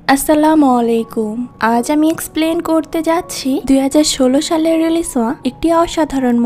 আসসালামু আলাইকুম। আজ আমি এক্সপ্লেন করতে যাচ্ছি 2016 সালে রিলিজ হওয়া একটি অসাধারণ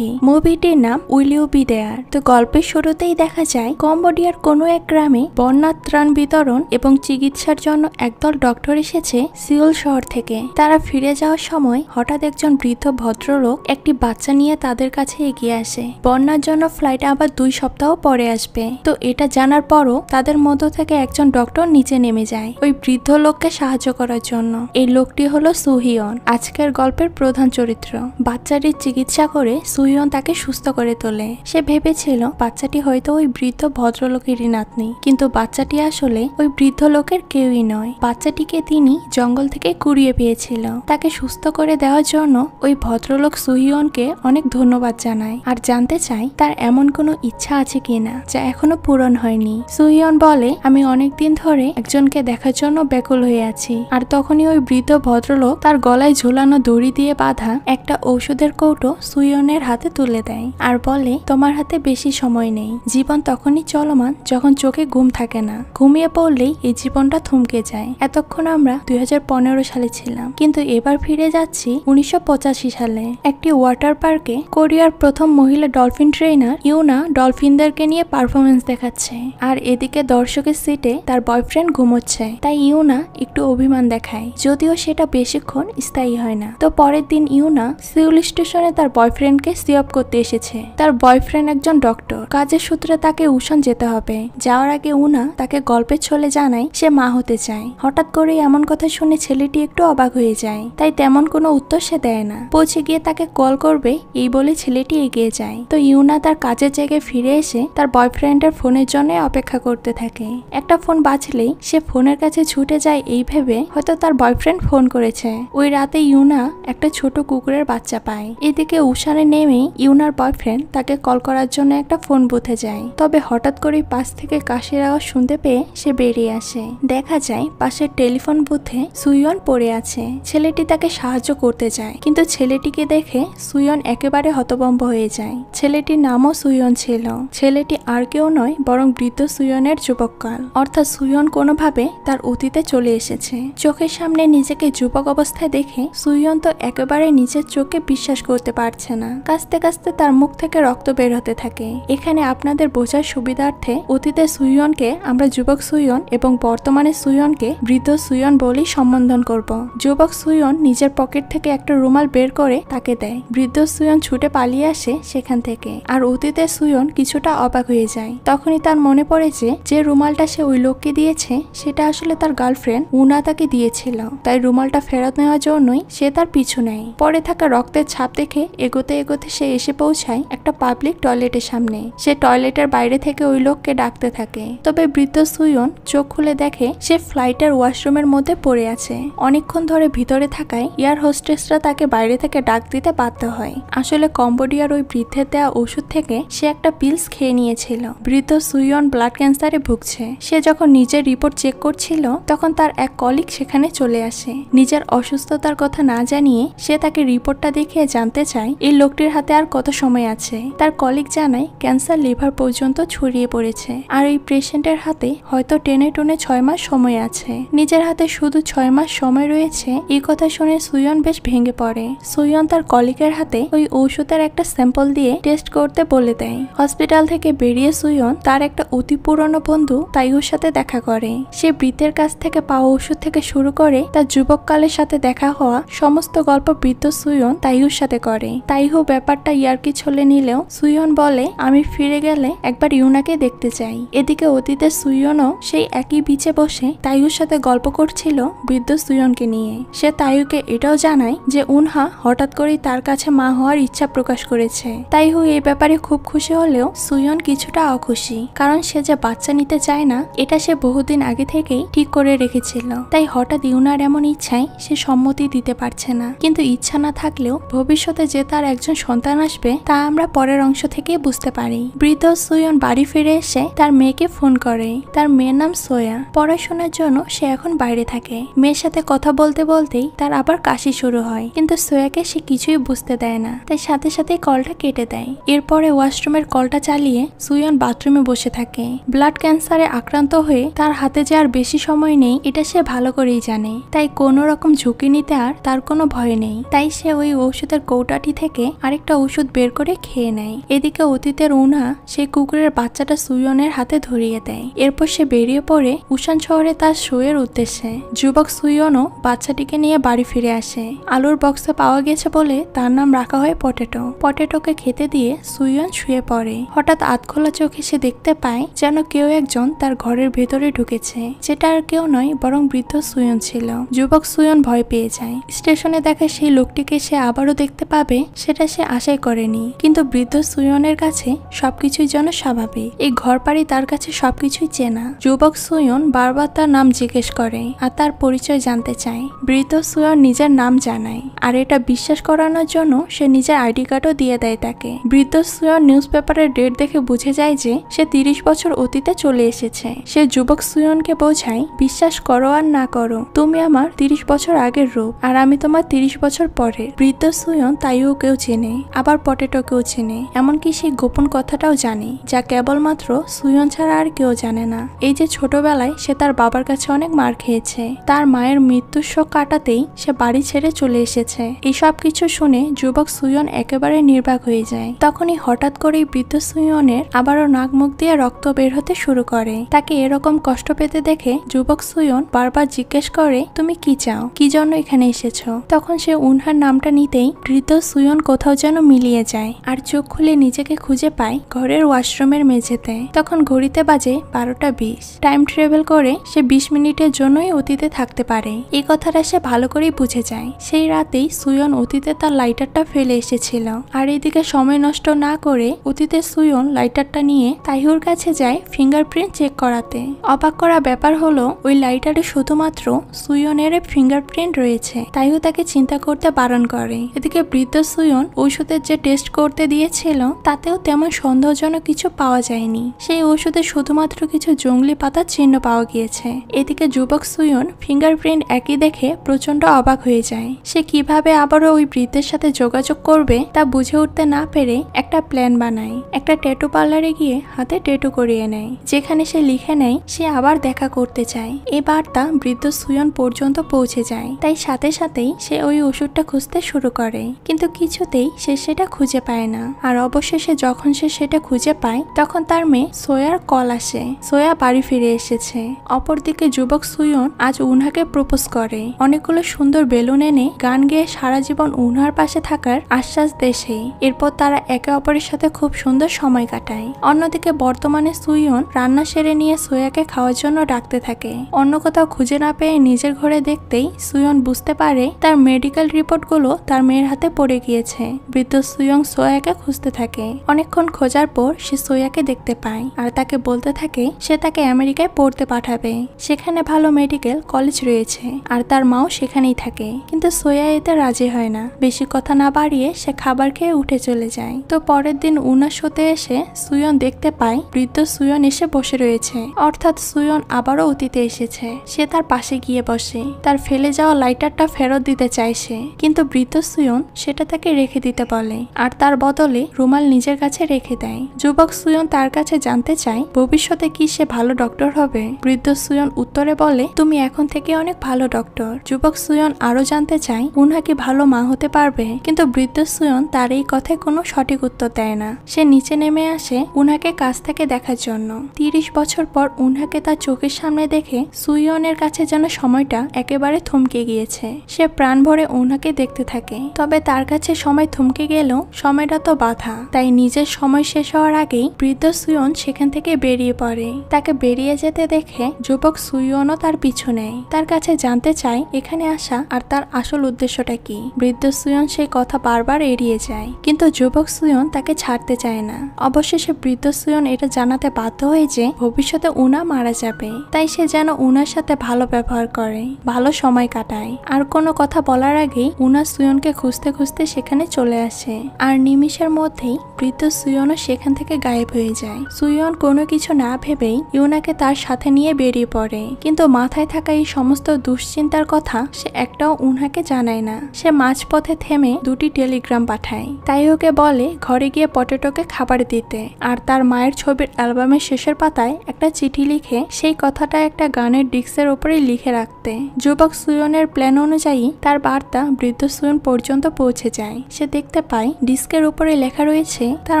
মুভিটির নাম উইল ইউ বি দেয়ার। তো গল্পের শুরুতেই দেখা যায় কম্বোডিয়ার কোনো এক গ্রামে বন্যা ত্রাণ বিতরণ এবং চিকিৎসার জন্য একদল ডক্টর এসেছে সিউল শহর থেকে। তারা ফিরে যাওয়ার সময় হঠাৎ একজন বৃদ্ধ ভদ্রলোক একটি বাচ্চা নিয়ে তাদের কাছে এগিয়ে আসে। বন্যার জন্য ফ্লাইট আবার 2 সপ্তাহ পরে আসবে। তো এটা জানার পরও তাদের মধ্য থেকে একজন ডক্টর নিচে নেমে যায় ওই বৃদ্ধ লোককে সাহায্য করার জন্য। এই লোকটি হলো সুহিয়ন, আজকের গল্পের প্রধান চরিত্র। বাচ্চাটির চিকিৎসা করে সুহিয়ন তাকে সুস্থ করে তোলে। সে ভেবেছিল বাচ্চাটি হয়তো ওই বৃদ্ধ ভদ্রলোকেরই নাতনি, কিন্তু বাচ্চাটি আসলে ওই বৃদ্ধ লোকের কেউই নয়। বাচ্চাটিকে তিনি জঙ্গল থেকে কুড়িয়ে পেয়েছিল। তাকে সুস্থ করে দেওয়ার জন্য ওই ভদ্রলোক সুহিয়নকে অনেক ধন্যবাদ জানায় আর জানতে চায় তার এমন কোনো ইচ্ছা আছে কিনা যা এখনো পূরণ হয়নি। সুহিয়ন বলে, আমি অনেকদিন ধরে একজনকে দেখার জন্য ব্যাকুল হয়ে আছি। আর তখনই ওই বৃদ্ধ ভদ্রলোক তার গলায় ঝুলানো দড়ি দিয়ে বাঁধা একটা ঔষধের কৌটো সুহিয়নের হাতে তুলে দেয় আর বলে, তোমার হাতে বেশি সময় নেই। জীবন তখনই চলমান যখন চোখে ঘুম থাকে না। ঘুমিয়ে পড়লেই এই জীবনটা থমকে যায়। এতক্ষণ আমরা 2015 সালে ছিলাম, কিন্তু এবার ফিরে যাচ্ছি 1985 সালে। একটি ওয়াটার পার্কে কোরিয়ার প্রথম মহিলা ডলফিন ট্রেনার ইউনা ডলফিনদেরকে নিয়ে পারফরমেন্স দেখাচ্ছে। আর এদিকে দর্শকের সিটে তার বয়ফ্রেন্ড ঘুমোচ্ছে। তাই ইউনা একটু অভিমান দেখায়, যদিও সেটা বেশিক্ষণ স্থায়ী হয় না। তো পরের দিন ইউনা সিউল স্টেশনে তার বয়ফ্রেন্ডকে সিওপ করতে এসেছে। তার বয়ফ্রেন্ড একজন ডক্টর, কাজের সূত্রে তাকে উশন যেতে হবে। যাওয়ার আগে উনা তাকে গল্পের ছলে জানায় সে মা হতে চায়। হঠাৎ করে এমন কথা শুনে ছেলেটি একটু অবাক হয়ে যায়, তাই তেমন কোনো উত্তর সে দেয় না। পৌঁছে গিয়ে তাকে কল করবে এই বলে ছেলেটি এগিয়ে যায়। তো ইউনা তার কাজের জায়গায় ফিরে এসে তার বয়ফ্রেন্ডের ফোনের জন্য অপেক্ষা করতে থাকে। একটা ফোন বাজলেই সে ফোনের কাছে ছুটে যায় এই ভেবে হয়তো তার বয়ফ্রেন্ড ফোন করেছে। ওই রাতে ইউনা একটা ছোট কুকুরের বাচ্চা পায়। এদিকে উশানে নেমেই ইউনার বয়ফ্রেন্ড তাকে কল করার জন্য একটা ফোন বুথে যায়। তবে হঠাৎ করেই পাশ থেকে কাশির আওয়াজ শুনতে পেয়ে সে বেরিয়ে আসে। দেখা যায় পাশের টেলিফোন বুথে সুইয়ন পড়ে আছে। ছেলেটি তাকে সাহায্য করতে যায়, কিন্তু ছেলেটিকে দেখে সুইয়ন একেবারে হতভম্ব হয়ে যায়। ছেলেটির নামও সুইয়ন ছিল। ছেলেটি আর কেউ নয় বরং বৃদ্ধ সুইয়নের যুবককাল, অর্থাৎ সুইয়ন কোনোভাবে তার অতীতে চলে এসেছে। চোখের সামনে নিজেকে যুবক অবস্থায় দেখে সুইয়ন তো একেবারে নিজের চোখে বিশ্বাস করতে পারছে না। কাঁচতে কাঁচতে তার মুখ থেকে রক্ত বের হতে থাকে। এখানে আপনাদের বোঝার সুবিধার্থে অতীতে সুইয়নকে আমরা যুবক সুইয়ন এবং বর্তমানে সুইয়নকে বৃদ্ধ সুইয়ন বলেই সম্বোধন করব। যুবক সুইয়ন নিজের পকেট থেকে একটা রুমাল বের করে তাকে দেয়। বৃদ্ধ সুইয়ন ছুটে পালিয়ে আসে সেখান থেকে। আর অতীতের সুইয়ন কিছুটা অবাক হয়ে যায়। তখনই তার মনে পড়েছে যে রুমালটা সে ওই লোককে দিয়েছে সেটা আসলে তার গার্লফ্রেন্ড উনা তাকে দিয়েছিল। তাই রুমালটা ফেরত নেওয়ার জন্যই সে তার পিছু নেয়। পরে থাকা রক্তের ছাপ দেখে এগোতে এগোতে সে এসে পৌঁছায় একটা পাবলিক টয়লেটের সামনে। সে টয়লেটের বাইরে থেকে ওই লোককে ডাকতে থাকে। তবে বৃদ্ধ সুইয়ন চোখ খুলে দেখে সে ফ্লাইটের ওয়াশরুমের মধ্যে পড়ে আছে। অনেকক্ষণ ধরে ভিতরে থাকায় এয়ার হোস্টেসরা তাকে বাইরে থেকে ডাক দিতে বাধ্য হয়। আসলে কম্বোডিয়ার ওই বৃদ্ধের দেওয়া ওষুধ থেকে সে একটা পিলস খেয়ে নিয়েছিল। বৃদ্ধ সুইয়ন ব্লাড ক্যান্সারে ভুগছে। সে যখন নিজের রিপোর্ট চেক করছিল তখন তার এক কলিগ সেখানে চলে আসে। নিজের অসুস্থতার কথা না জানিয়ে সে তাকে রিপোর্টটা দেখিয়ে জানতে চায় এই লোকটির হাতে আর কত সময় আছে। তার কলিগ জানায় ক্যান্সার লিভার পর্যন্ত ছড়িয়ে পড়েছে আর এই পেশেন্টের হাতে হয়তো টেনে টুনে 6 মাস সময় আছে। নিজের হাতে শুধু 6 মাস সময় রয়েছে এই কথা শুনে সুইয়ন বেশ ভেঙে পড়ে। সুইয়ন তার কলিগের হাতে ওই ঔষধের একটা স্যাম্পল দিয়ে টেস্ট করতে বলে দেয়। হসপিটাল থেকে বেরিয়ে সুইয়ন তার একটা অতি পুরনো বন্ধু তাইহুর সাথে দেখা করে। সে বৃদ্ধের কাছ থেকে পাওয়া ওষুধ থেকে শুরু করে তার যুবককালের সাথে দেখা হওয়া সমস্ত গল্প বৃদ্ধ সুইয়ন তাইহুর সাথে করে। তাইহু ব্যাপারটা ইয়ার্কি ছলে নিলেও সুইয়ন বলে, আমি ফিরে গেলে একবার ইউনাকে দেখতে চাই। এদিকে অতীতে সুইয়নও সেই একই বিচে বসে তাইহুর সাথে গল্প করছিল বৃদ্ধ সুইয়নকে নিয়ে। সে তাইহুকে এটাও জানায় যে উনহা হঠাৎ করেই তার কাছে মা হওয়ার ইচ্ছা প্রকাশ করেছে। তাইহু এই ব্যাপারে খুব খুশি হলেও সুইয়ন কিছুটা অখুশি, কারণ সে যে বাচ্চা নিতে চায় না এটা সে বহুদিন আগে থেকেই ঠিক করে রেখেছিল। তাই হঠাৎ ইউনার এমন ইচ্ছায় সে সম্মতি দিতে পারছে না। কিন্তু ইচ্ছা না থাকলেও ভবিষ্যতে যে তার একজন সন্তান আসবে তা আমরা পরের অংশ থেকে বুঝতে পারি। বৃদ্ধ সুইয়ন বাড়ি ফিরে এসে তার মেয়েকে ফোন করে। তার মেয়ের নাম সোয়া। পড়াশোনার জন্য সে এখন বাইরে থাকে। মেয়ের সাথে কথা বলতে বলতেই তার আবার কাশি শুরু হয়, কিন্তু সোয়াকে সে কিছুই বুঝতে দেয় না। তাই সাথে সাথে কলটা কেটে দেয়। এরপরে ওয়াশরুমের কলটা চালিয়ে সুইয়ন বাথরুমে বসে থাকে। ব্লাড ক্যান্সারে আক্রান্ত হয়ে তার হাতে যে আর বেশি সময় নেই এটা সে ভালো করেই জানে, তাই কোনো রকম ঝুঁকি নিতে আর তার কোনো ভয় নেই। তাই সে ওই ঔষধের কৌটাটি থেকে আরেকটা ওষুধ বের করে খেয়ে নেয়। এদিকে অতীতের উনা সেই কুকুরের বাচ্চাটা সুয়নের হাতে ধরিয়ে দেয়। এরপর সে বেরিয়ে পড়ে উসান শহরে তার শোয়ের উদ্দেশ্যে। যুবক সুয়নও বাচ্চাটিকে নিয়ে বাড়ি ফিরে আসে। আলুর বক্সে পাওয়া গেছে বলে তার নাম রাখা হয় পটেটো। পটেটোকে খেতে দিয়ে সুয়ন শুয়ে পড়ে। হঠাৎ আধখোলা চোখে সে দেখতে পায় যেন কেউ একজন তার ঘরের ভেতরে ঢুকেছে, যেটা আর কেউ নয় বরং বৃদ্ধ সুয়ন ছিল। যুবক সুয়ন ভয় পেয়ে যায়। স্টেশনে দেখা সেই লোকটিকে সে আবারও দেখতে পাবে সেটা সে আশাই করেনি, কিন্তু বৃদ্ধ সুয়নের কাছে সবকিছুই যেন স্বাভাবিক। এই ঘরবাড়ি তার কাছে সবকিছুই চেনা। যুবক সুয়ন বারবার তার নাম জিজ্ঞেস করে আর তার পরিচয় জানতে চায়। বৃদ্ধ সুয়ন নিজের নাম জানায়, আর এটা বিশ্বাস করানোর জন্য সে নিজের আইডি কার্ডও দিয়ে দেয় তাকে। বৃদ্ধ সুয়ন নিউজ পেপারের ডেট দেখে বুঝে যায় যে সে 30 বছর অতীতে চলে এসেছে। সে যুবক সুয়নকে বোঝায়, বিশ্বাস করো আর না করো, তুমি আমার 30 বছর আগের রূপ, আর আমি তোমার 30 বছর পরে। বৃদ্ধ সুয়ন তাইওকেও চেনে, আবার পটেটোকেও চেনে, এমনকি সেই গোপন কথাটাও জানে যা কেবলমাত্র সুয়ন ছাড়া আর কেউ জানে না। এই যে ছোটবেলায় সে তার বাবার কাছে অনেক মার খেয়েছে, তার মায়ের মৃত্যুর শোক কাটাতেই সে বাড়ি ছেড়ে চলে এসেছে। এই সব কিছু শুনে যুবক সুয়ন একেবারে নির্বাক হয়ে যায়। তখনই হঠাৎ করেই বৃদ্ধ সুয়নের আবারও নাক মুখ দিয়ে রক্ত বের হতে শুরু করে। তাকে এরকম কষ্ট পেতে দেখে যুবক সুয়ন বারবার জিজ্ঞেস করে, তুমি কি চাও, কি জন্য এখানে এসেছো? তখন সে উনহার নামটা নিতেই বৃদ্ধ সুয়ন কোথাও যেন মিলিয়ে যায়, আর চোখ খুলে নিজেকে খুঁজে পায় ঘরের ওয়াশরুমের মেঝেতে। তখন ঘড়িতে বাজে 12:20। টাইম ট্রাভেল করে সে 20 মিনিটের জন্যই অতীতে থাকতে পারে। এই কথাটা সে ভালো করেই বুঝে যায়। সেই রাতেই সুয়ন অতীতে তার লাইটারটা ফেলে এসেছিল, আর এদিকে সময় নষ্ট না করে অতীতে সুয়ন লাইটারটা নিয়ে তাইহুর কাছে যায় ফিঙ্গারপ্রিন্ট চেক করাতে। অবাক করা ব্যাপার হলো ওই লাইটারে শুধুমাত্র সুয়নের ফিঙ্গারপ্রিন্ট রয়েছে। তাইহু তাকে চিন্তা করতে বারণ করে। এদিকে বৃদ্ধ সুয়ন ওষুধের যে টেস্ট করতে দিয়েছিল তাতেও তেমন সন্দেহজনক কিছু পাওয়া যায়নি। সেই ওষুধে শুধুমাত্র কিছু জংলি পাতার চিহ্ন পাওয়া গিয়েছে। এদিকে যুবক সুয়ন ফিঙ্গারপ্রিন্ট একই দেখে প্রচন্ড অবাক হয়ে যায়। সে কিভাবে আবারও ওই বৃদ্ধের সাথে যোগাযোগ করবে তা বুঝে উঠতে না পেরে একটা প্ল্যান বানায়। একটা ট্যাটু পার্লারে গিয়ে হাতে ট্যাটু করিয়ে নেয়, যেখানে সে লিখে নেয় সে আবার দেখা করতে চায়। এই বার্তা বৃদ্ধ সুয়ন পর্যন্ত পৌঁছে যায়। তাই সাথে সাথেই সে ওই ওষুধটা খুঁজতে শুরু করে, কিন্তু কিছুতেই সে সেটা খুঁজে পায় না। আর অবশেষে যখন সে সেটা খুঁজে পায় তখন তার মেয়ে সোয়ার কল আসে। সোয়া বাড়ি ফিরে এসেছে। অপরদিকে যুবক সুয়ন আজ উনহাকে প্রপোজ করে। অনেকগুলো সুন্দর বেলুন এনে গান গেয়ে সারা জীবন উনহার পাশে থাকার আশ্বাস দেশে। এরপর তারা একে অপরের সাথে খুব সুন্দর সময় কাটায়। অন্যদিকে বর্তমানে সুয়ন রান্না সেরে নিয়ে সোয়াকে খাওয়ার জন্য ডাকতে থাকে। অন্য কোথাও খুঁজে না পেয়ে নিজের ঘরে দেখতেই সুয়ন বুঝতে পারে তার মেডিকেল রিপোর্টগুলো তার মেয়ের হাতে পড়ে গিয়েছে। বৃদ্ধ সুয়ং সোয়াকে খুঁজতে থাকে। অনেকক্ষণ খোঁজার পর সে সোয়াকে দেখতে পায় আর তাকে বলতে থাকে সে তাকে আমেরিকায় পড়তে পাঠাবে। সেখানে ভালো মেডিকেল কলেজ রয়েছে আর তার মাও সেখানেই থাকে, কিন্তু সোয়া এতে রাজি হয় না। বেশি কথা না বাড়িয়ে সে খাবার খেয়ে উঠে চলে যায়। তো পরের দিন উনার শোতে এসে সুয়ন দেখতে পায় বৃদ্ধ সুয়ন এসে বসে রয়েছে, অর্থাৎ সুয়ন আবারও অতীতে এসেছে। সে তার পাশে গিয়ে বসে। তার ফেলে যাওয়া লাইটারটা ফেরত দিতে চাইছে, কিন্তু বৃদ্ধ সুয়ন সেটা তাকে রেখে দিতে বলে আর তার বদলে রুমাল নিজের কাছে রেখে দেয়। যুবক সুয়ন তার কাছে জানতে চায় ভবিষ্যতে কি সে ভালো ডক্টর হবে। বৃদ্ধ সুয়ন উত্তরে বলে, তুমি এখন থেকে অনেক ভালো ডক্টর। যুবক সুয়ন আরো জানতে চায় উনহা কি ভালো মা হতে পারবে, কিন্তু বৃদ্ধ সুয়ন তার এই কথায় কোনো সঠিক উত্তর দেয় না। সে নিচে নেমে আসে উনহাকে কাছ থেকে দেখার জন্য। 30 বছর পর উনহাকে তার চোখের সামনে দেখে সুয়নের কাছে যেন সময়টা একেবারে থমকে গিয়েছে। সে প্রাণ ভরে উনহাকে দেখতে থাকে, তবে তার কাছে সময় থমকে গেলেও সময়টা তো বাধা। তাই নিজের সময় শেষ হওয়ার আগেই বৃদ্ধ সুয়ন সেখান থেকে বেরিয়ে পড়ে। তাকে বেরিয়ে যেতে দেখে যুবক সুয়নও তার পিছু নেয়। তার কাছে জানতে চায় এখানে আসা আর তার আসল উদ্দেশ্যটা কি। বৃদ্ধ সুয়ন সেই কথা বারবার এড়িয়ে যায়, কিন্তু যুবক সুয়ন তাকে ছাড়তে চায় না। অবশেষে বৃদ্ধ সুয়ন এটা জানাতে বাধ্য হয়ে যে ভবিষ্যতে উনা মারা যাবে। তাই সে যেন উনার সাথে ভালো ব্যবহার করে, ভালো সময় কাটায়। আর কোনো কথা বলার আগেই উনা সুয়নকে খুঁজতে খুঁজতে সেখানে চলে আসে, আর নিমিষের মধ্যেই বৃদ্ধ সুয়নও সেখান থেকে গায়েব হয়ে যায়। সুয়ন কোনো কিছু না ভেবেই ইউনাকে তার সাথে নিয়ে বেরিয়ে পড়ে, কিন্তু মাথায় থাকা এই সমস্ত দুশ্চিন্তার কথা সে একটাও উনহাকে জানায় না। সে মাঝপথে থেমে 2টি টেলিগ্রাম পাঠায়। তাই ওকে বলে ঘরে গিয়ে পটেটোকে খাবার দিতে, আর তার মায়ের ছবির অ্যালবামের শেষের পাতায় একটা চিঠি লিখে সেই কথাটা একটা গানের ডিস্কের উপরে লিখে রাখতে। যুবক সুয়নের প্ল্যান অনুযায়ী তার বার্তা বৃদ্ধ সুয়ন পর্যন্ত পৌঁছে যায়। সে দেখতে পায় ডিস্কের উপরে লেখা রয়েছে তার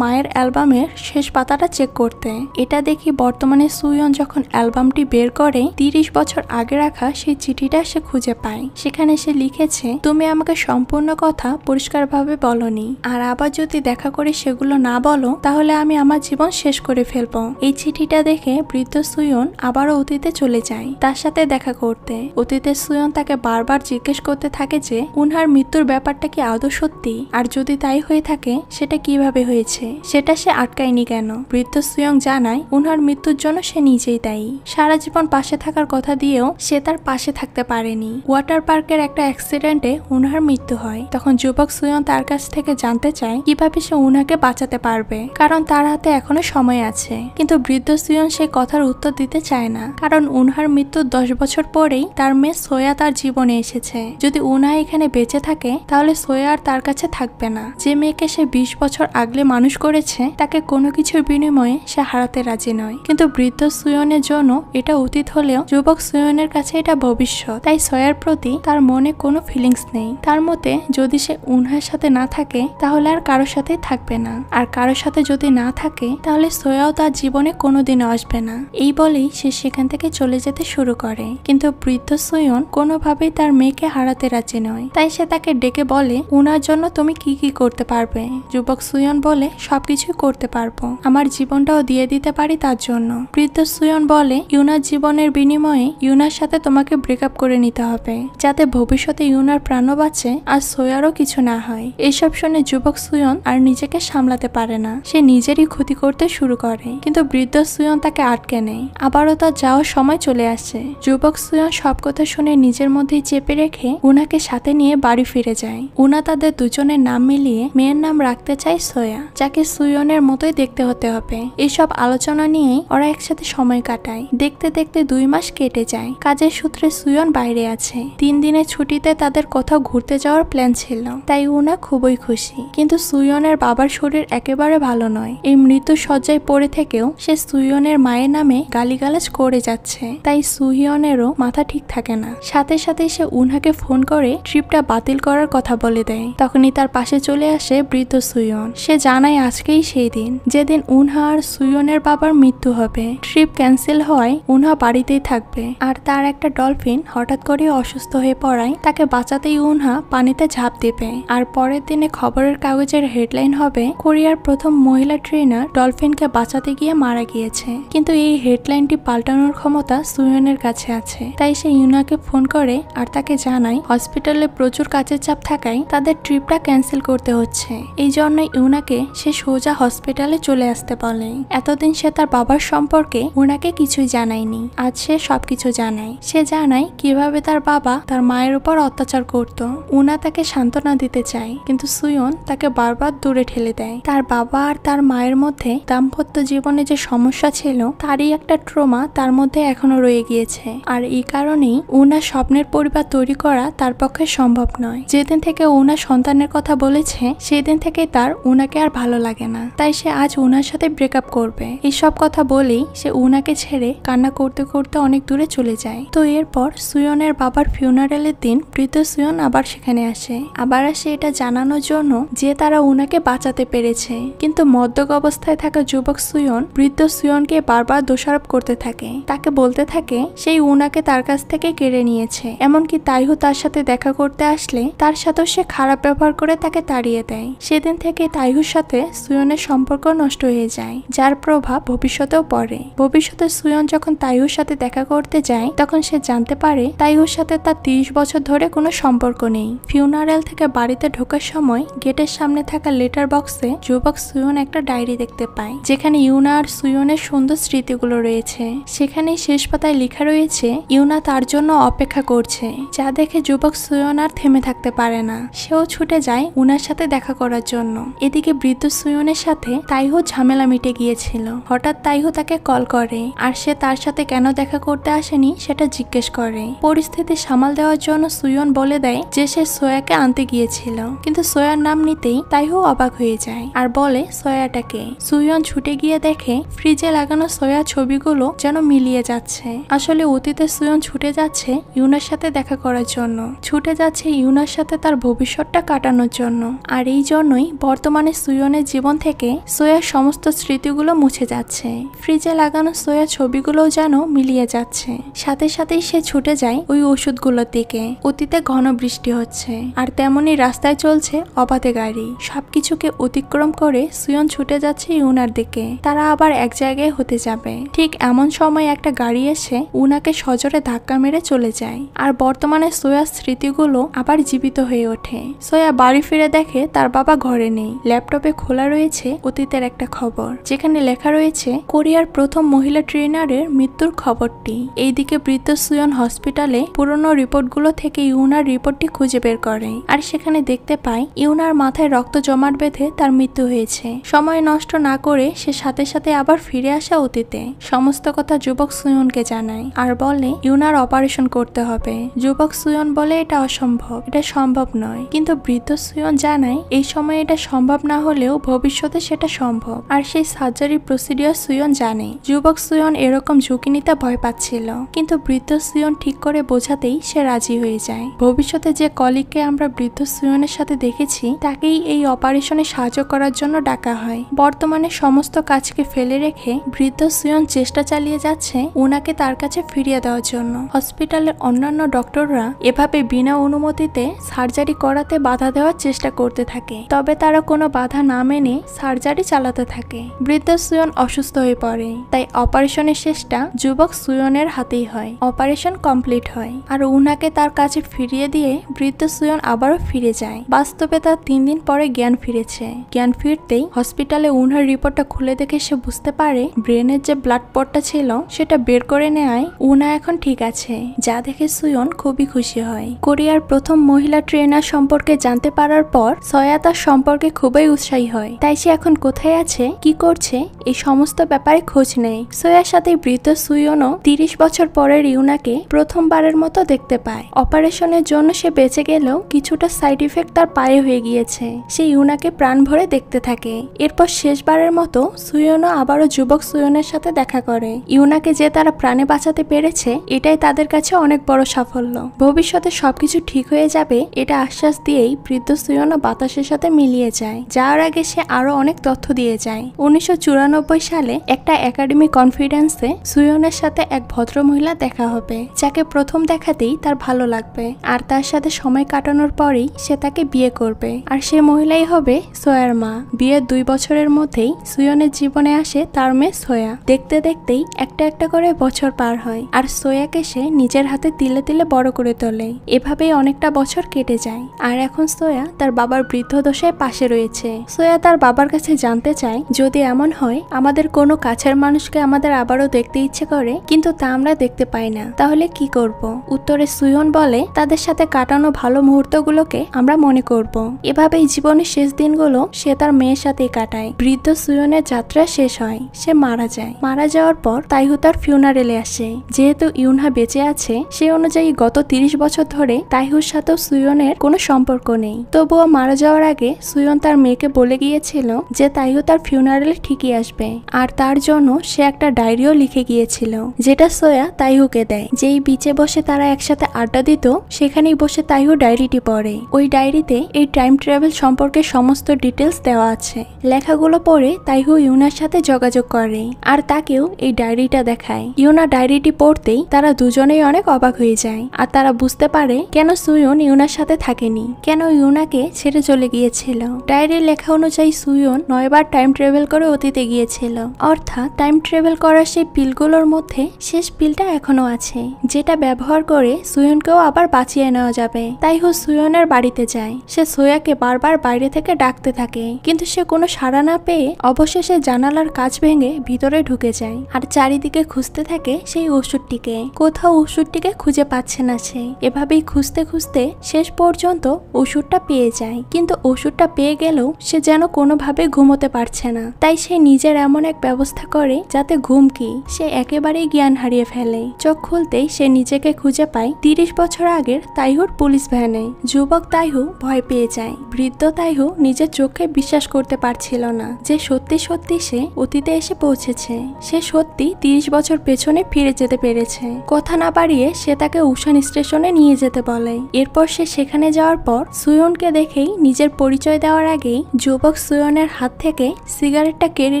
মায়ের অ্যালবামের শেষ পাতাটা চেক করতে। এটা দেখি বর্তমানে সুয়ন যখন অ্যালবামটি বের করে 30 বছর আগে রাখা সেই চিঠিটা সে খুঁজে পায়। সেখানে সে লিখেছে, তুমি আমাকে সম্পূর্ণ কথা পরিষ্কারভাবে বলনি, আর আবার যদি দেখা করে সেগুলো না বলো তাহলে আমি আমার জীবন শেষ করে ফেলবো। এই চিঠিটা দেখে বৃদ্ধ সুয়ন আবারও অতীতে চলে যায় তার সাথে দেখা করতে। অতীতের সুয়ন তাকে বারবার জিজ্ঞেস করতে থাকে যে উনহার মৃত্যুর ব্যাপারটা কি আদৌ সত্যি, আর যদি তাই হয়ে থাকে সেটা কিভাবে হয়েছে, সেটা সে আটকায়নি কেন। বৃদ্ধ সুয়ং জানায় উনহার মৃত্যুর জন্য সে নিজেই দায়ী। সারা জীবন পাশে থাকার কথা দিয়েও সে তার পাশে থাকতে পারেনি। ওয়াটার পার্কের একটা অ্যাক্সিডেন্টে উনহার মৃত্যু হয়। তখন যুবক সুয়ং তার কাছ থেকে জানতে চায় কিভাবে সে উনহাকে বাঁচাতে পারবে, কারণ তার হাতে এখনো সময় আছে। কিন্তু বৃদ্ধ সুয়ং সে কথার উত্তর দিতে চায় না, কারণ উনহার মৃত্যুর 10 বছর পরেই তার মেয়ে সোয়া তার জীবনে এসেছে। যদি উনহা এখানে বেঁচে থাকে তাহলে সোয়া আর তার কাছে থাকবে না। যে মেয়েকে সে 20 বছর আগলে মানুষ করেছে তাকে কোনো কিছুর বিনিময়ে সে হারাতে রাজি নয়। কিন্তু বৃদ্ধ সুয়নের জন্য এটা অতীত হলেও যুবক সুয়নের কাছে এটা ভবিষ্যৎ। তাই সোয়ার প্রতি তার মনে কোনো ফিলিংস নেই। তার মতে যদি সে উনহার সাথে না থাকে তাহলে আর কারোর সাথেই থাকবে না, আর কারোর সাথে যদি না থাকে তাহলে সোয়াও তার জীবনে কোনোদিনও আসবে না। এই বলেই সে সেখান থেকে চলে যেতে শুরু করে। কিন্তু বৃদ্ধ সুয়ন কোনোভাবেই তার মেয়েকে হারাতে রাজি নয়। তাই সে তাকে ডেকে বলে, উনার জন্য তুমি কি কি করতে পারবে? যুবক সুয়ন বলে, সবকিছুই করতে পারবো, আমার জীবনটাও দিয়ে দিতে পারি তার জন্য। বৃদ্ধ সুয়ন বলে, ইউনার জীবনের বিনিময়ে ইউনার সাথে তোমাকে ব্রেকআপ করে নিতে হবে, যাতে ভবিষ্যতে ইউনার প্রাণও বাঁচে আর সোয়ারও কিছু না হয়। এসব শুনে যুবক সুয়ন আর নিজেকে সামলাতে পারে না। সে নিজেরই ক্ষতি করতে শুরু করে, কিন্তু বৃদ্ধ সুয়ন তাকে আটকে নেয়। আবারও তার যাওয়ার সময় চলে আসে। যুবক সুয়ন সব কথা শুনে নিজের মধ্যেই চেপে রেখে উনাকে সাথে নিয়ে বাড়ি ফিরে যায়। উনা তাদের দুজনের নাম মিলিয়ে মেয়ের নাম রাখতে চায় সোয়া, যাকে সুয়নের মতোই দেখতে হতে হবে। এইসব আলোচনা নিয়েই ওরা একসাথে সময় কাটায়। দেখতে দেখতে 2 মাস কেটে যায়। কাজের সূত্রে সুয়ন বাইরে আছে। 3 দিনের ছুটিতে তাদের কোথাও ঘুরতে যাওয়ার প্ল্যান ছিল, তাই উনা খুবই খুশি। কিন্তু সুয়নের বাবার শরীর একেবারে ভালো নয়। এই মৃত্যু শয্যায় পড়ে থেকেও সে সুয়নের মায়ের নামে গালিগালাজ করে যাচ্ছে। তাই সুহিয়নেরও মাথা ঠিক থাকে না। সাথে সাথে সে উনহাকে ফোন করে ট্রিপটা বাতিল করার কথা বলে দেয়। তখনই তার পাশে চলে আসে বৃদ্ধ সুয়ন। সে জানায় আজকেই সেই দিন যেদিন উনহা আর সুয়নের বাবার মৃত্যু হবে। ট্রিপ ক্যান্সেল হওয়ায় উনহা বাড়িতেই থাকবে, আর তার একটা ডলফিন হঠাৎ করে অসুস্থ হয়ে পড়ায় তাকে বাঁচাতেই উনহা পানিতে ঝাঁপ দেবে। আর পরের দিনে খবরের কাগজের হেডলাইন হবে, কোরিয়ার প্রথম মহিলা ট্রেনার ডলফিনকে বাঁচাতে গিয়ে মারা গিয়েছে। কিন্তু এই হেডলাইনটি পাল্টানোর ক্ষমতা সুয়নের কাছে আছে। তাই সে ইউনাকে ফোন করে আর তাকে জানায় হসপিটালে প্রচুর কাজের চাপ থাকায় তাদের ট্রিপটা ক্যান্সেল করতে হচ্ছে। এই জন্য ইউনাকে সে সোজা হসপিটালে চলে আসতে বলে। এতদিন সে তার বাবার সম্পর্কে উনাকে কিছুই জানায়নি, আজ সে সবকিছু জানায়। সে জানায় কিভাবে তার বাবা তার মায়ের উপর অত্যাচার করত। উনা তাকে সান্ত্বনা দিতে চায়, কিন্তু সুয়ন তাকে বারবার দূরে ঠেলে দেয়। তার বাবা আর তার মায়ের মধ্যে দাম্পত্য জীবনে যে সমস্যা ছিল তারই একটা ট্রমা তার মধ্যে এখনো রয়ে গিয়েছে। আর এই কারণেই উনা স্বপ্নের পরিবার তৈরি করা তার পক্ষে সম্ভব নয়। যেদিন থেকে উনা সন্তানের কথা বলেছে সেদিন থেকে তার উনাকে আর ভালো লাগে না। তাই সে আজ উনার সাথে ব্রেকআপ করবে। এইসব কথা বলেই সে উনাকে ছেড়ে কান্না করতে করতে অনেক দূরে চলে যায়। তো এরপর সুয়নের বাবার ফিউনারেলের দিন বৃদ্ধ সুয়ন আবার সেখানে আসে। আবার আসে এটা জানানোর জন্য যে তারা উনাকে বাঁচাতে পেরেছে। কিন্তু মদ্যপ অবস্থায় থাকা যুবক সুয়ন বৃদ্ধ সুয়নকে বারবার দোষারোপ করতে থাকে। তাকে বলতে থাকে সেই উনাকে তার কাছ থেকে কেড়ে নিয়েছে। এমনকি তাইহু তার সাথে দেখা করতে আসলে তার সাথেও সে খারাপ ব্যবহার করে তাকে তাড়িয়ে দেয়। সেদিন থেকে তাইহুর সাথে সুয়নের সম্পর্ক নষ্ট হয়ে যায়, যার প্রভাব ভবিষ্যতেও পড়ে। ভবিষ্যতে সুয়ন যখন তাইহুর সাথে দেখা করতে যায় তখন সে জানতে পারে তাইহুর সাথে তার 30 বছর ধরে কোনো সম্পর্ক নেই। ফিউনারেল থেকে বাড়িতে ঢোকার সময় গেটের সামনে থাকা লেটার বক্সে যুবক সুয়ন একটা ডায়েরি দেখতে পায়, যেখানে ইউনা আর সুয়নের সুন্দর স্মৃতিগুলো রয়েছে। সেখানে শেষ পাতায় লেখা রয়েছে ইউনা তার জন্য অপেক্ষা করছে, যা দেখে যুবক সুয়ন আর থেমে থাকতে পারে না। সেও ছুটে যায় উনার সাথে দেখা করার জন্য। এদিকে বৃদ্ধ সুয়নের সাথে তাইহু ঝামেলা মিটে গিয়েছিল। হঠাৎ তাইহু তাকে কল করে আর সে তার সাথে কেন দেখা করতে আসেনি সেটা জিজ্ঞেস করে। পরিস্থিতি সামাল দেওয়ার জন্য সুয়ন বলে দেয় যে সে সোয়াকে আনতে গিয়েছিল, কিন্তু সোয়ার নাম নিতেই তাইহু অবাক হয়ে যায় আর বলে সোয়াটাকে। সুয়ন ছুটে গিয়ে দেখে ফ্রিজে লাগানো সোয়া ছবিগুলো যেন মিলিয়ে যাচ্ছে, আসলে অতীতে সুয়ন ছুটে যাচ্ছে ইউনার সাথে দেখা করার জন্য, ছুটে যাচ্ছে ইউনার সাথে তার ভবিষ্যৎটা কাটানোর জন্য। আর এই জন্যই বর্তমানে সুয়নের জীবন থেকে সোয়ার সমস্ত স্মৃতিগুলো মুছে যাচ্ছে। ফ্রিজে লাগানো সোয়া ছবিগুলোও যেন মিলিয়ে যাচ্ছে। সাথে সাথেই সে ছুটে যায় ওই ওষুধগুলোর দিকে। অতীতে ঘন বৃষ্টি হচ্ছে আর তেমনি রাস্তায় চলছে অবাধে গাড়ি। সবকিছুকে অতিক্রম করে সুয়ন ছুটে যাচ্ছে ইউনার দিকে। তারা আবার এক জায়গায় হতে যাবে। ঠিক এমন সময় একটা গাড়ি এসে উনাকে সজোরে ধাক্কা মেরে চলে যায়। আর বর্তমানে সোয়ার স্মৃতিগুলো আবার জীবিত হয়ে ওঠে। সোয়া বাড়ি ফিরে দেখে তার বাবা ঘরে নেই। ল্যাপটপে খোলা রয়েছে অতীতের একটা খবর, যেখানে লেখা রয়েছে কোরিয়ার প্রথম মহিলা ট্রেনারের মৃত্যুর খবরটি। এইদিকে বৃদ্ধ সুয়ন হসপিটালে পুরনো রিপোর্টগুলো থেকে ইউনার রিপোর্টটি খুঁজে বের করে আর সেখানে দেখতে পায় ইউনার মাথায় রক্ত জমাট বেঁধে তার মৃত্যু হয়েছে। সময় নষ্ট না করে সে সাথে সাথে আবার ফিরে আসা অতীতে সমস্ত কথা যুবক সুয়নকে জানায় আর বলে ইউনার অপারেশন করতে হবে। যুবক সুয়ন বলে এটা অসম্ভব, এটা সম্ভব নয়। কিন্তু বৃদ্ধ সুয়ন জানায় এই সময় এটা সম্ভব না হলেও ভবিষ্যতে সেটা সম্ভব। আর সেই সার্জারি প্রসিডিওর সুয়ন জানে। যুবক সুয়ন এরকম ঝুঁকি নিতে ভয় পাচ্ছিল, কিন্তু বৃদ্ধ সুয়ন ঠিক করে বোঝাতেই সে রাজি হয়ে যায়। ভবিষ্যতে যে কলিগকে আমরা বৃদ্ধ সুয়নের সাথে দেখেছি তাকেই এই অপারেশনে সাহায্য করার জন্য ডাকা হয়। বর্তমানে সমস্ত কাজকে ফেলে রেখে বৃদ্ধ সুয়ন চেষ্টা চালিয়ে যাচ্ছে উনাকে তার কাছে ফিরিয়ে দেওয়ার জন্য। হসপিটালের অন্যান্য ডক্টররা এভাবে বিনা অনুমতিতে সার্জারি করাতে বাধা দেওয়ার চেষ্টা করতে থাকে, তবে তারা কোনো বাধা না মেনে সার্জারি চালাতে থাকে। বৃদ্ধ সুয়ন অসুস্থ হয়ে পড়ে, তাই অপারেশনের শেষটা যুবক সুয়নের হাতেই হয়। অপারেশন কমপ্লিট হয় আর উনাকে তার কাছে ফিরিয়ে দিয়ে বৃদ্ধ সুয়ন আবারও ফিরে যায়। বাস্তবে তার 3 দিন পরে জ্ঞান ফিরেছে। জ্ঞান ফিরতেই হসপিটালে উনার রিপোর্টটা খুলে দেখে সে বুঝতে পারে ব্রেনের যে ব্লাড পটটা ছিল সেটা বের করে নেয় উনা এখন ঠিক আছে, যা দেখে সুয়ন খুবই খুশি হয়। কোরিয়ার প্রথম মহিলা ট্রেনার সম্পর্কে জানতে পারার পর সয়া তার সম্পর্কে খুবই উৎসাহী হয়। তাই সে এখন কোথায় আছে, কি করছে, এই সমস্ত ব্যাপারে খোঁজ নেয়। সয়ার সাথে বৃদ্ধ সুয়নও 30 বছর পরের ইউনাকে প্রথমবারের মতো দেখতে পায়। অপারেশনের জন্য সে বেঁচে গেলেও কিছুটা সাইড ইফেক্ট তার পায়ে হয়ে গিয়েছে। সে ইউনাকে প্রাণ ভরে দেখতে থাকে। এরপর শেষবারের মতো সুয়নও আবারও যুবক সুয়নের সাথে দেখা করে। ইউনাকে যে তারা প্রাণে বাঁচাতে পেরেছে এটাই তাদের কাছে অনেক বড় সাফল্য। ভবিষ্যতে সবকিছু ঠিক হয়ে যাবে এটা আশ্বাস দিয়েই বৃদ্ধ সুয়নও বাতাসের সাথে মিলিয়ে যায়। যাওয়ার আগে সে আরো অনেক তথ্য দিয়ে যায়। 1994 সালে একটা একাডেমি কনফারেন্সে সুয়নের সাথে এক ভদ্রমহিলা দেখা হবে, যাকে প্রথম দেখাতেই তার ভালো লাগবে আর তার সাথে সময় কাটানোর পরেই সে তাকে বিয়ে করবে। আর সে মহিলাই হবে সোয়ার মা। বিয়ের 2 বছরের মধ্যেই সুয়নের জীবনে আসে তার মেয়ে সোয়া। দেখতে দেখতেই একটা একটা করে বছর পার হয় আর সোয়াকে সে নিজের হাতে তিলে তিলে বড় করে তোলে। এভাবেই অনেকটা বছর কেটে যায় আর এখন সোয়া তার বাবার বৃদ্ধ দশায় পাশে রয়েছে। সোয়া তার বাবার কাছে জানতে চায় যদি এমন হয় আমাদের কোনো কাছের মানুষকে আমাদের আবারও দেখতে ইচ্ছে করে কিন্তু তা আমরা দেখতে পাই না, তাহলে কি করব? উত্তরে সুয়ন বলে তাদের সাথে কাটানো ভালো মুহূর্তগুলোকে আমরা মনে করব। এভাবেই জীবনের শেষ দিনগুলো সে তার মেয়ের সাথে কাটায়। বৃদ্ধ সুয়নের যাত্রা শেষ হয়, সে মারা যায়। মারা যাওয়ার পর তাইহু তার ফিউনারেলে আসে। যেহেতু ইউনহা বেঁচে আছে সে অনুযায়ী গত 30 বছর ধরে তাইহুর সাথেও সুয়নের কোনো সম্পর্ক নেই। তবুও মারা যাওয়ার আগে সুয়ন তার মেয়েকে বলে গিয়েছিল যে তাইহু তার ফিউনারেলে ঠিকই আসবে আর তার জন্য সে একটা ডায়েরিও লিখে গিয়েছিল, যেটা সোয়া তাইহুকে দেয়। যেই বিচে বসে তারা একসাথে আড্ডা দিত সেখানেই বসে তাইহু ডায়েরিটি পড়ে। ওই ডায়েরিতে এই টাইম ট্রাভেল সম্পর্কে সমস্ত ডিটেলস দেওয়া আছে। লেখাগুলো পড়ে তাইহু ইউনার সাথে যোগাযোগ করে আর তাকেও এই ডায়েরিটা দেখায়। ইউনা ডায়েরিটি পড়তেই তারা দুজনেই অনেক অবাক হয়ে যায় আর তারা বুঝতে পারে কেন সুয়ন ইউনার সাথে থাকেনি, কেন ইউনাকে ছেড়ে চলে গিয়েছিল। ডায়েরির লেখা অনুযায়ী সুয়ন 9 বার টাইম ট্রাভেল করে অতীতে গিয়েছিল। অর্থাৎ টাইম ট্রাভেল করার সেই পিলগুলোর মধ্যে শেষ পিলটা এখনো আছে, যেটা ব্যবহার করে সুয়নকেও আবার বাঁচিয়ে নেওয়া যাবে। তাইহু সুয়নের বাড়িতে যায়। সে সোয়াকে বারবার বাইরে থেকে ডাকতে থাকে কিন্তু সে কোনো সাড়া না পেয়ে অবশেষে জানালার কাঁচ ভেঙে ভিতরে ঢুকে যায় আর চারিদিকে খুঁজতে থাকে সেই ওষুধটিকে। কোথাও ওষুধটিকে খুঁজে পাচ্ছে না সে। এভাবেই খুঁজতে খুঁজতে শেষ পর্যন্ত ওষুধটা পেয়ে যায়, কিন্তু ওষুধটা পেয়ে গেলেও সে যেন কোনোভাবে ঘুমোতে পারছে না। তাই সে নিজের এমন এক ব্যবস্থা করে যাতে ঘুম কি সে একেবারেই জ্ঞান হারিয়ে ফেলে। চোখ খুলতেই সে নিজেকে খুঁজে পায় 30 বছর আগের তাইহুর পুলিশ ভ্যানে। যুবক তাইহু ভয় পেয়ে যায়। বৃদ্ধ তাইহু নিজের চোখে বিশ্বাস করতে পারছিল না যে সত্যি সত্যি সে অতীতে এসে পৌঁছেছে। সে সত্যি 30 বছর পেছনে ফিরে ফিরে যেতে পেরেছে। কথা না বাড়িয়ে সে তাকে উসান স্টেশনে নিয়ে যেতে বলে। এরপর সে সেখানে যাওয়ার পর সুয়নকে দেখেই নিজের পরিচয় দেওয়ার আগেই যুবক সুয়নের হাত থেকে সিগারেটটা কেড়ে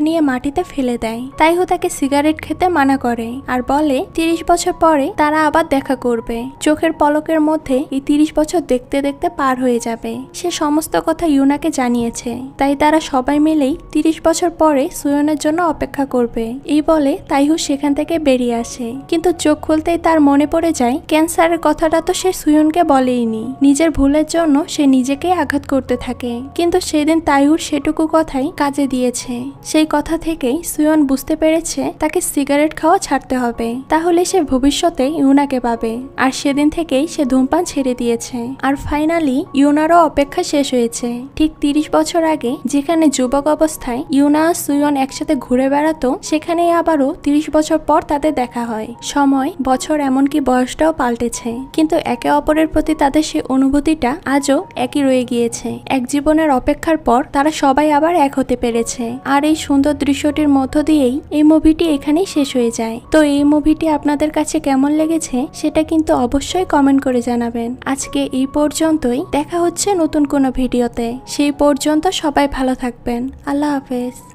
নিয়ে মাটিতে ফেলে দেয়। তাইহু তাকে সিগারেট খেতে মানা করে আর বলে 30 বছর পরে তারা আবার দেখা করবে। চোখের পলকের মধ্যে এই 30 বছর দেখতে দেখতে পার হয়ে যাবে। সে সমস্ত কথা ইউনাকে জানিয়েছে, তাই তারা সবাই মিলেই 30 বছর পরে সুয়নের জন্য অপেক্ষা করবে। এই বলে তাইহু সেখান থেকে বেরিয়ে আসে, কিন্তু চোখ খুলতেই তার মনে পড়ে যায় ক্যান্সারের কথাটা তো সে সুয়নকে বলেইনি। নিজের ভুলের জন্য সে নিজেকেই আঘাত করতে থাকে, কিন্তু সেদিন তাইহুর সেটুকু কথাই কাজে দিয়েছে। সেই কথা থেকেই সুয়ন বুঝতে পেরেছে তাকে সিগারেট খাওয়া ছাড়তে হবে, তাহলে সে ভবিষ্যতে ইউনাকে পাবে। আর সেদিন থেকেই সে ধূমপান ছেড়ে দিয়েছে। আর ফাইনালি ইউনারও অপেক্ষা শেষ হয়েছে। ঠিক 30 বছর আগে যেখানে যুবক অবস্থায় ইউনা আর সুয়ন একসাথে ঘুরে বেড়াতো, সেখানেই আবারও 30 বছর পর তাদের দেখা হয়। সময়, বছর, এমনকি বয়সটাও পাল্টেছে, কিন্তু একে অপরের প্রতি তাদের সেই অনুভূতিটা আজও একই রয়ে গিয়েছে। এক জীবনের অপেক্ষার পর তারা সবাই আবার এক হতে পেরেছে। আর এই সুন্দর দৃশ্যটির মধ্য দিয়েই এই মুভিটি এখানেই শেষ হয়ে যায়। তো এই মুভিটি আপনাদের কাছে কেমন লেগেছে সেটা কিন্তু অবশ্যই কমেন্ট করে জানাবেন। আজকে এই পর্যন্তই, দেখা হচ্ছে নতুন কোনো ভিডিওতে। সেই পর্যন্ত সবাই ভালো থাকবেন। আল্লাহ হাফেজ।